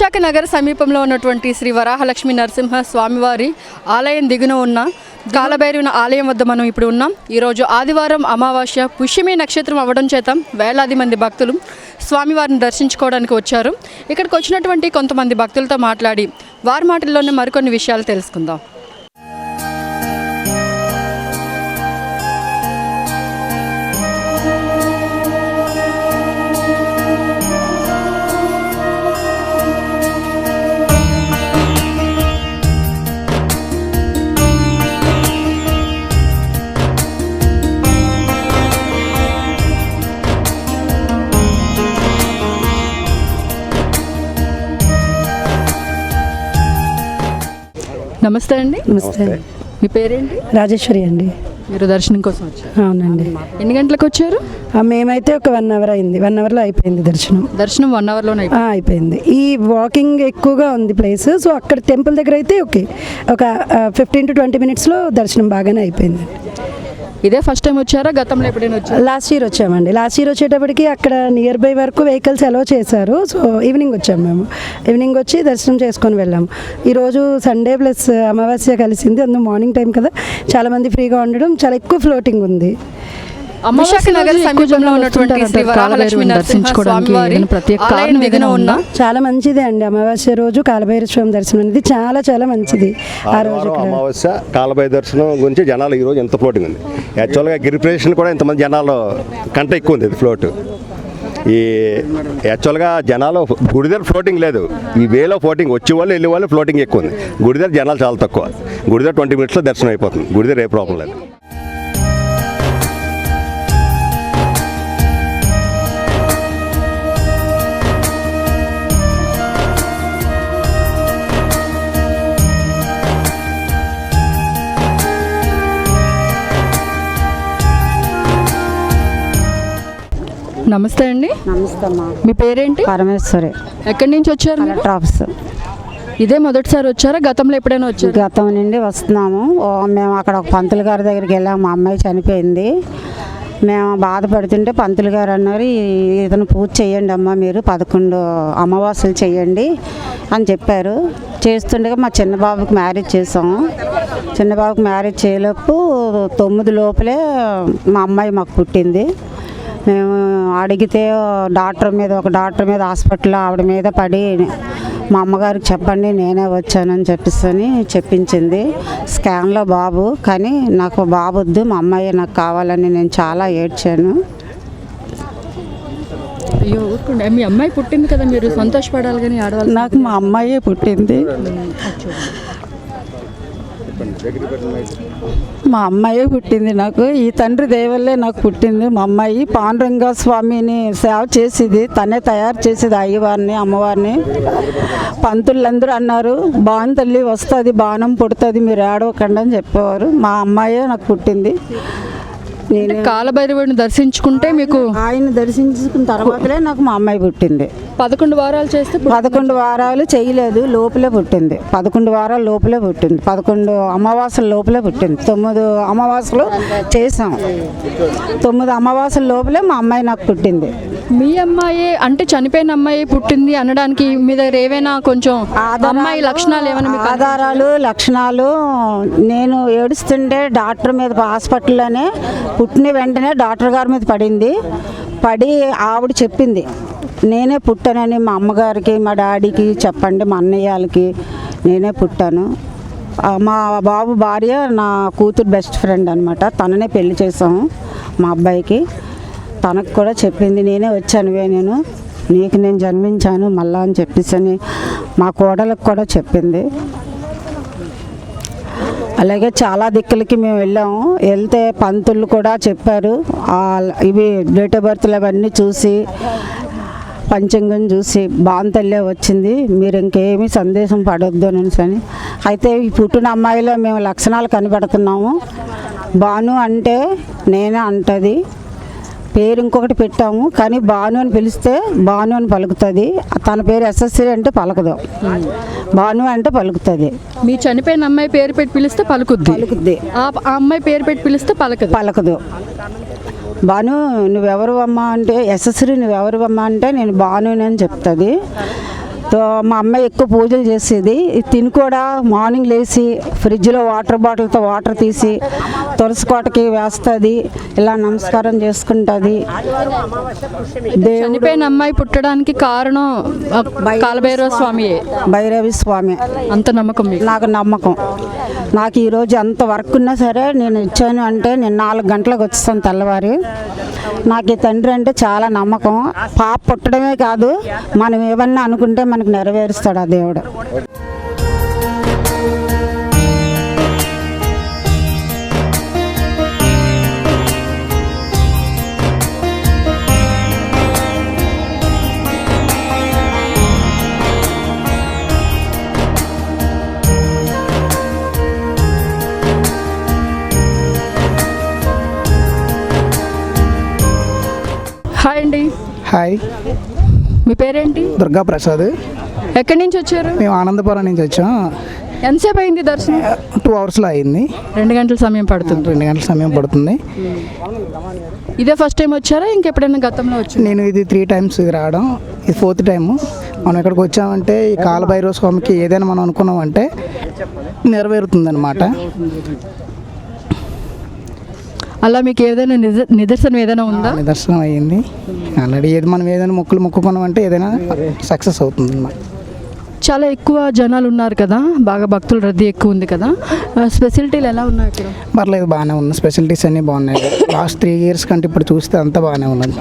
విశాఖ నగర సమీపంలో ఉన్నటువంటి శ్రీ వరాహలక్ష్మి నరసింహ స్వామివారి ఆలయం దిగున ఉన్న కాలభైరవుని ఆలయం వద్ద మనం ఇప్పుడు ఉన్నాం. ఈరోజు ఆదివారం అమావాస్య పుష్యమి నక్షత్రం అవ్వడం చేత వేలాది మంది భక్తులు స్వామివారిని దర్శించుకోవడానికి వచ్చారు. ఇక్కడికి వచ్చినటువంటి కొంతమంది భక్తులతో మాట్లాడి వారి మాటల్లోనే మరికొన్ని విషయాలు తెలుసుకుందాం. నమస్తే అండి. నమస్తే. మీ పేరేంటి? రాజేశ్వరి అండి. మీరు దర్శనం కోసం వచ్చారు? అవునండి. ఎన్ని గంటలకు వచ్చారు? మేమైతే ఒక 1 అవర్ అయింది. 1 అవర్లో అయిపోయింది దర్శనం. 1 అవర్లోనే అయిపోయింది. ఈ వాకింగ్ ఎక్కువగా ఉంది ప్లేస్. సో అక్కడ టెంపుల్ దగ్గర అయితే ఓకే, ఒక 15 to 20 మినిట్స్లో దర్శనం బాగానే అయిపోయింది. ఇదే ఫస్ట్ టైం వచ్చారా? గతంలో ఎప్పుడైనా వచ్చారా? లాస్ట్ ఇయర్ వచ్చామండి. లాస్ట్ ఇయర్ వచ్చేటప్పటికి అక్కడ నియర్ బై వరకు వెహికల్స్ అలో చేశారు. సో ఈవినింగ్ వచ్చాము. మేము ఈవినింగ్ వచ్చి దర్శనం చేసుకొని వెళ్ళాము. ఈరోజు సండే ప్లస్ అమావాస్య కలిసింది. అందులో మార్నింగ్ టైం కదా, చాలామంది ఫ్రీగా ఉండడం, చాలా ఎక్కువ ఫ్లోటింగ్ ఉంది. విశాఖ నగర సమీపంలో ఉన్నటువంటి శ్రీ వరాహలక్ష్మి నరసింహ స్వామివారి ఆలయం దిగున ఉన్న చాలా మంచిదే అండి. అమావాస్య రోజు కాలభైరవ స్వామి దర్శనం అనేది చాలా చాలా మంచిది. ఆ రోజు అమావాస్య కాలభైరవ దర్శనం గురించి జనాలు ఈ రోజు ఎంత ఫ్లోటింగ్ ఉంది. యాక్చువల్గా గిరిప్రదక్షిణ కూడా ఇంతమంది జనాలు కంటే ఎక్కువ ఉంది ఫ్లోట్. ఈ యాక్చువల్గా జనాలు గుడి దగ్గర ఫ్లోటింగ్ లేదు, ఈ వేలో ఫ్లోటింగ్ వచ్చే వాళ్ళు వెళ్ళే వాళ్ళు ఫ్లోటింగ్ ఎక్కువ ఉంది. గుడి దగ్గర జనాలు చాలా తక్కువ. గుడి దగ్గర 20 మినిట్స్లో దర్శనం అయిపోతుంది. గుడి దగ్గర ఏ ప్రాబ్లం లేదు. నమస్తే అండి. నమస్తే అమ్మా. మీ పేరేంటి? పరమేశ్వరి. ఎక్కడి నుంచి వచ్చారు? ట్రాప్స్. ఇదే మొదటిసారి వచ్చారా? గతంలో ఎప్పుడైనా వచ్చారు? గతం నుండి వస్తున్నాము. మేము అక్కడ ఒక పంతులు గారి దగ్గరికి వెళ్ళాము. మా అమ్మాయి చనిపోయింది. మేము బాధపడుతుంటే పంతులు గారు అన్నారు, ఇతను పూజ చేయండి అమ్మ, మీరు 11 అమావాస్యలు చేయండి అని చెప్పారు. చేస్తుండగా మా చిన్నబాబుకి మ్యారేజ్ చేసాము. చిన్నబాబుకి మ్యారేజ్ చేయలేపు 9 లోపలే మా అమ్మాయి మాకు పుట్టింది. మేము అడిగితే ఒక డాక్టర్ మీద హాస్పిటల్లో ఆవిడ మీద పడి మా అమ్మగారికి చెప్పండి నేనే వచ్చానని చెప్పించింది. స్కాన్లో బాబు, కానీ నాకు బాబు వద్దు, మా అమ్మాయి నాకు కావాలని నేను చాలా ఏడ్చాను. అయ్యో ఊరుకోండి, మీ అమ్మాయి పుట్టింది కదా, మీరు సంతోషపడాలి. కానీ ఆడవాళ్ళు నాకు మా అమ్మాయే పుట్టింది. మా అమ్మాయే పుట్టింది నాకు. ఈ తండ్రి దయవల్లే నాకు పుట్టింది మా అమ్మాయి. పాండురంగ స్వామిని సేవ చేసేది, తనే తయారు చేసేది అయ్యవారిని, అమ్మవారిని. పంతులందరూ అన్నారు, బాను తల్లి వస్తుంది, బాణం పుడుతుంది, మీరు ఏడవకండి అని చెప్పేవారు. మా అమ్మాయే నాకు పుట్టింది. నేను కాలభైరవుడిని దర్శించుకుంటే మీకు ఆయన దర్శించుకున్న తర్వాతలే నాకు మా అమ్మాయి పుట్టింది. 11 వారాలు చేస్తే 11 వారాలు చేయలేదు, లోపలే పుట్టింది. 11 వారాల లోపలే పుట్టింది. 11 అమావాస్యల లోపలే పుట్టింది. 9 అమావాస్యలు చేసాం. 9 అమావాస్యల లోపలే మా అమ్మాయి నాకు పుట్టింది. మీ అమ్మాయి అంటే చనిపోయిన అమ్మాయి పుట్టింది అనడానికి మీ దగ్గర ఏవైనా కొంచెం అమ్మాయి లక్షణాలు ఏమైనా ఆధారాలు లక్షణాలు? నేను ఏడుస్తుంటే డాక్టర్ మీద హాస్పిటల్లోనే పుట్టిన వెంటనే డాక్టర్ గారి మీద పడి ఆవిడ చెప్పింది నేనే పుట్టానని. మా అమ్మగారికి, మా డాడీకి చెప్పండి, మా అన్నయ్యలకి నేనే పుట్టాను. మా బాబు భార్య నా కూతురు బెస్ట్ ఫ్రెండ్ అనమాట. తననే పెళ్లి చేసాము మా అబ్బాయికి. తనకు కూడా చెప్పింది నేనే వచ్చానువే, నీకు నేను జన్మించాను మళ్ళా అని చెప్పేసి మా కోడలకు కూడా చెప్పింది. అలాగే చాలా దిక్కులకి మేము వెళ్తే పంతులు కూడా చెప్పారు, ఇవి డేట్ ఆఫ్ బర్త్లు అవన్నీ చూసి పంచాంగం చూసి బాంతల్లే వచ్చింది, మీరు ఇంకేమీ సందేశం పడొద్దు అని. అయితే ఈ పుట్టిన అమ్మాయిలో మేము లక్షణాలు కనిపెడుతున్నాము. బాను అంటే నేనే అంటది, పేరు ఇంకొకటి పెట్టాము, కానీ బాను అని పిలిస్తే బాను అని పలుకుతుంది. తన పేరు ఎస్ఎస్సి అంటే పలకదు, బాను అంటే పలుకుతుంది. మీ చనిపోయిన అమ్మాయి పేరు పెట్టి పిలిస్తే పలుకుద్ది, ఆ అమ్మాయి పేరు పెట్టి పిలిస్తే పలకదు. బాను నువ్వెవరు అమ్మా అంటే, ఎస్ఎస్సి నువ్వెవరు అమ్మా అంటే నేను బాను అని చెప్తుంది. మా అమ్మాయి ఎక్కువ పూజలు చేసేది. తిని కూడా మార్నింగ్ లేచి ఫ్రిడ్జ్లో వాటర్ బాటిల్తో వాటర్ తీసి తులసి కోటకి వేస్తుంది, ఇలా నమస్కారం చేసుకుంటుంది. చనిపోయిన అమ్మాయి పుట్టడానికి కారణం కాలభైరవ స్వామియే. భైరవి స్వామి అంత నమ్మకం మీకు? నాకు నమ్మకం. నాకు ఈరోజు అంత వర్క్ ఉన్నా సరే నేను ఇచ్చాను అంటే నేను 4 గంటలకు వచ్చేస్తాను తెల్లవారి. నాకు ఈ తండ్రి అంటే చాలా నమ్మకం. పాప పుట్టడమే కాదు, మనం ఏమన్నా అనుకుంటే మనకు నెరవేరుస్తాడు ఆ దేవుడు. హాయ్ అండి. హాయ్, మీ పేరేంటి? దుర్గా ప్రసాద్. ఎక్కడి నుంచి వచ్చారు? మేము ఆనందపురం నుంచి వచ్చాం. ఎంతసేపు అయింది దర్శనం? 2 అవర్స్లో అయింది. 2 గంటల సమయం పడుతుంది. 2 గంటల సమయం పడుతుంది. ఇదే ఫస్ట్ టైం వచ్చారా, ఇంకెప్పుడైనా గతంలో వచ్చారా? నేను ఇది 3 టైమ్స్ రావడం, ఇది 4th టైము. మనం ఇక్కడికి వచ్చామంటే ఈ కాలభైరవ స్వామికి ఏదైనా మనం అనుకున్నామంటే నెరవేరుతుందన్నమాట. అలా మీకు ఏదైనా నిదర్శనం ఏదైనా ఉందా? నిదర్శనం అయ్యింది ఆల్రెడీ. ఏది మనం ఏదైనా మొక్కుకున్నామంటే ఏదైనా సక్సెస్ అవుతుంది అన్నమాట. చాలా ఎక్కువ జనాలు ఉన్నారు కదా, బాగా భక్తుల రద్దీ ఎక్కువ ఉంది కదా, స్పెషాలిటీలు ఎలా ఉన్నాయి ఇక్కడ? పర్లేదు, బాగానే ఉంది. స్పెషాలిటీస్ అన్నీ బాగున్నాయి. లాస్ట్ 3 ఇయర్స్ కంటే ఇప్పుడు చూస్తే అంతా బాగానే ఉన్నది.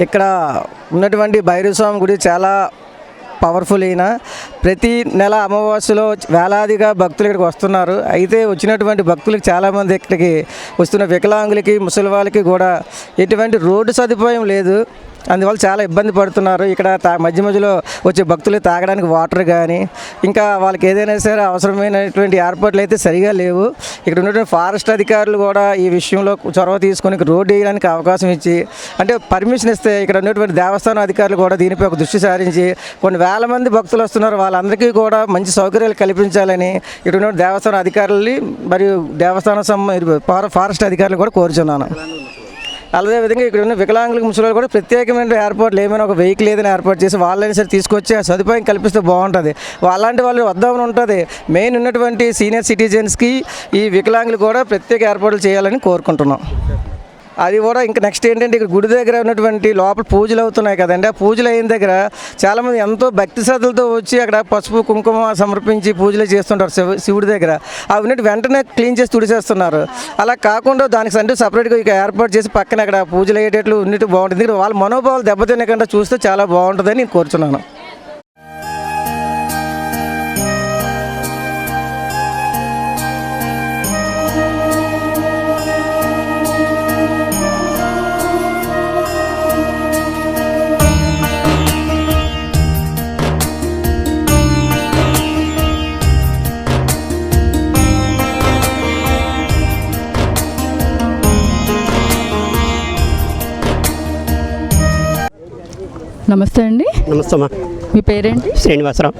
ఇక్కడ ఉన్నటువంటి భైరవ స్వామి గుడి చాలా పవర్ఫుల్ అయిన ప్రతి నెల అమావాస్యలో వేలాదిగా భక్తులు ఇక్కడికి వస్తున్నారు. అయితే వచ్చినటువంటి భక్తులకు చాలామంది ఇక్కడికి వస్తున్న వికలాంగులకి, ముసలి వాళ్ళకి కూడా ఎటువంటి రోడ్డు సదుపాయం లేదు. అందువల్ల చాలా ఇబ్బంది పడుతున్నారు. ఇక్కడ మధ్య మధ్యలో వచ్చే భక్తులు తాగడానికి వాటర్ కానీ ఇంకా వాళ్ళకి ఏదైనా సరే అవసరమైనటువంటి ఏర్పాట్లు అయితే సరిగా లేవు. ఇక్కడ ఉన్నటువంటి ఫారెస్ట్ అధికారులు కూడా ఈ విషయంలో చొరవ తీసుకొని రోడ్డు వేయడానికి అవకాశం ఇచ్చి, అంటే పర్మిషన్ ఇస్తే ఇక్కడ ఉన్నటువంటి దేవస్థానం అధికారులు కూడా దీనిపై ఒక దృష్టి సారించి కొన్ని వేల మంది భక్తులు వస్తున్నారు, వాళ్ళందరికీ కూడా మంచి సౌకర్యాలు కల్పించాలని ఇక్కడ ఉన్న దేవస్థానం అధికారులని మరియు దేవస్థానం ఫారెస్ట్ అధికారులు కూడా కోరుచున్నాను. అదేవిధంగా ఇక్కడ ఉన్న వికలాంగులకు, ముసలి కూడా ప్రత్యేకమైన ఏర్పాట్లు ఏమైనా ఒక వెహికల్ ఏదైనా ఏర్పాటు చేసి వాళ్ళని సరే తీసుకొచ్చి ఆ సదుపాయం కల్పిస్తే బాగుంటుంది. అలాంటి వాళ్ళు వద్దామని ఉంటుంది. మెయిన్ ఉన్నటువంటి సీనియర్ సిటిజన్స్కి ఈ వికలాంగులు కూడా ప్రత్యేక ఏర్పాట్లు చేయాలని కోరుకుంటున్నాం. అది కూడా ఇంకా నెక్స్ట్ ఏంటంటే ఇక్కడ గుడి దగ్గర ఉన్నటువంటి లోపల పూజలు అవుతున్నాయి కదండి, ఆ పూజలు అయిన దగ్గర చాలామంది ఎంతో భక్తి శ్రద్ధలతో వచ్చి అక్కడ పసుపు కుంకుమ సమర్పించి పూజలు చేస్తుంటారు శివుడి దగ్గర. అవి వెంటనే క్లీన్ చేసి తుడిచేస్తున్నారు. అలా కాకుండా దానికి అంటే సపరేట్గా ఇక ఏర్పాటు చేసి పక్కన అక్కడ పూజలు అయ్యేటట్లు ఉన్నట్టు బాగుంటుంది. వాళ్ళ మనోభావాలు దెబ్బతినకుండా చూస్తే చాలా బాగుంటుందని నేను కోరుచున్నాను. నమస్తే అండి. నమస్తే అమ్మా. మీ పేరేంటి? శ్రీనివాసరావు.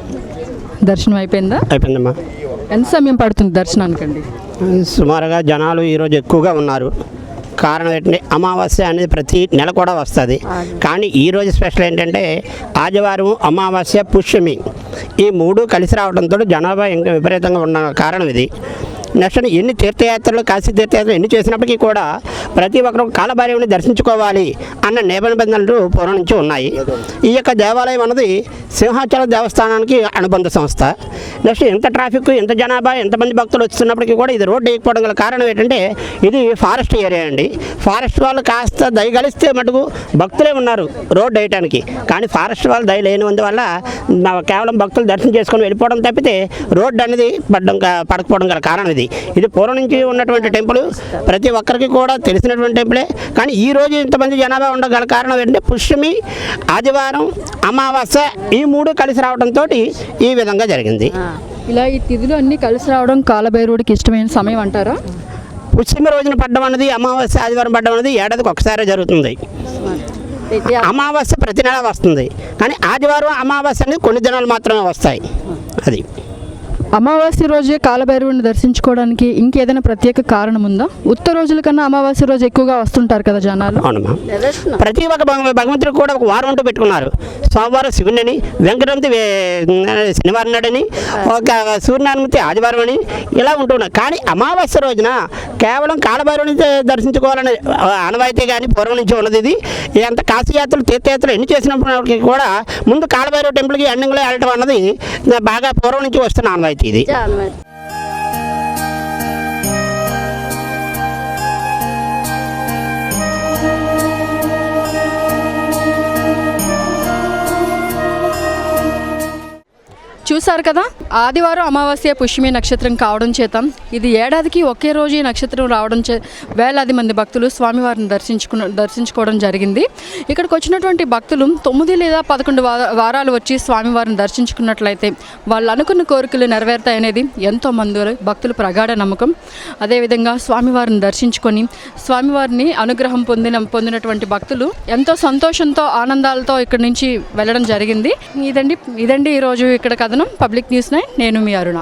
దర్శనం అయిపోయిందా? అయిపోయిందమ్మా. ఎంత సమయం పడుతుంది దర్శనానికండి? సుమారుగా జనాలు ఈరోజు ఎక్కువగా ఉన్నారు. కారణం ఏంటంటే అమావాస్య అనేది ప్రతి నెల కూడా వస్తుంది. కానీ ఈరోజు స్పెషల్ ఏంటంటే ఆదివారం, అమావాస్య, పుష్యమి ఈ 3 కలిసి రావడంతో జనాభా ఇంకా విపరీతంగా ఉన్న కారణం ఇది. నెక్స్ట్ ఎన్ని తీర్థయాత్రలు, కాశీ తీర్థయాత్రలు ఎన్ని చేసినప్పటికీ కూడా ప్రతి ఒక్కరు కాలభైరవుని దర్శించుకోవాలి అన్న నిబంధనలు పూర్వం నుంచి ఉన్నాయి. ఈ యొక్క దేవాలయం అన్నది సింహాచలం దేవస్థానానికి అనుబంధ సంస్థ. నెక్స్ట్ ఎంత ట్రాఫిక్, ఎంత జనాభా, ఎంతమంది భక్తులు వస్తున్నప్పటికీ కూడా ఇది రోడ్డు వేయకపోవడం గల కారణం ఏంటంటే ఇది ఫారెస్ట్ ఏరియా అండి. ఫారెస్ట్ వాళ్ళు కాస్త దయగలిస్తే మటుకు భక్తులే ఉన్నారు రోడ్డు వేయడానికి. కానీ ఫారెస్ట్ వాళ్ళు దయ లేనివల్ల కేవలం భక్తులు దర్శనం చేసుకొని వెళ్ళిపోవడం తప్పితే రోడ్డు అనేది పడకపోవడం గల కారణం ఇది. ఇది పూర్వం నుంచి ఉన్నటువంటి టెంపుల్, ప్రతి ఒక్కరికి కూడా తెలిసినటువంటి టెంపులే. కానీ ఈరోజు ఇంతమంది జనాభా ఉండగల కారణం ఏంటంటే పుష్యమి, ఆదివారం, అమావాస్య ఈ 3 కలిసి రావడంతో ఈ విధంగా జరిగింది. ఇలా ఈ తిథులు అన్నీ కలిసి రావడం కాలభైరవుడికి ఇష్టమైన సమయం అంటారా? పుష్యమి రోజున పడ్డం అనేది, అమావాస్య ఆదివారం పడ్డం అనేది ఏడాదికి ఒకసారి జరుగుతుంది. అమావాస్య ప్రతి నెల వస్తుంది, కానీ ఆదివారం అమావాస్య అనేది కొన్ని దినాలు మాత్రమే వస్తాయి. అది అమావాస్య రోజే కాలభైరవుడిని దర్శించుకోవడానికి ఇంకేదైనా ప్రత్యేక కారణం ఉందా? ఉత్త రోజుల కన్నా అమావాస్య రోజు ఎక్కువగా వస్తుంటారు కదా జనాలు. అవునమ్మా, ప్రతి ఒక్క భగవంతుడికి కూడా ఒక వారం అంటూ పెట్టుకున్నారు. సోమవారం శివుని, వెంకటరమతి శనివారం నాడని, ఒక సూర్యనారాయణమూర్తి ఆదివారం అని ఇలా ఉంటున్నారు. కానీ అమావాస్య రోజున కేవలం కాలభైరవుని దర్శించుకోవాలని ఆనవాయితీ కానీ పూర్వం నుంచి ఉన్నది. ఇది ఎంత కాశీయాత్రలు తీర్థయాత్రలు ఎన్ని చేసినప్పటికీ కూడా ముందు కాలభైరవ టెంపుల్కి ఎండింగ్లో వెళ్ళటం అన్నది బాగా పూర్వం నుంచి వస్తున్న ఆనవాయితీ ఇది. చూసారు కదా, ఆదివారం అమావాస్య పుష్యమి నక్షత్రం కావడం చేత ఇది ఏడాదికి ఒకే రోజు ఈ నక్షత్రం రావడం వేలాది మంది భక్తులు స్వామివారిని దర్శించుకోవడం జరిగింది. ఇక్కడికి వచ్చినటువంటి భక్తులు 9 లేదా 11 వారాలు వచ్చి స్వామివారిని దర్శించుకున్నట్లయితే వాళ్ళు అనుకున్న కోరికలు నెరవేరుతాయనేది ఎంతో మంది భక్తులు ప్రగాఢ నమ్మకం. అదేవిధంగా స్వామివారిని దర్శించుకొని స్వామివారిని అనుగ్రహం పొందినటువంటి భక్తులు ఎంతో సంతోషంతో ఆనందాలతో ఇక్కడి నుంచి వెళ్ళడం జరిగింది. ఇదండి ఈరోజు ఇక్కడ కథనం. పబ్లిక్ న్యూస్ 9, నేను మీ అరుణ.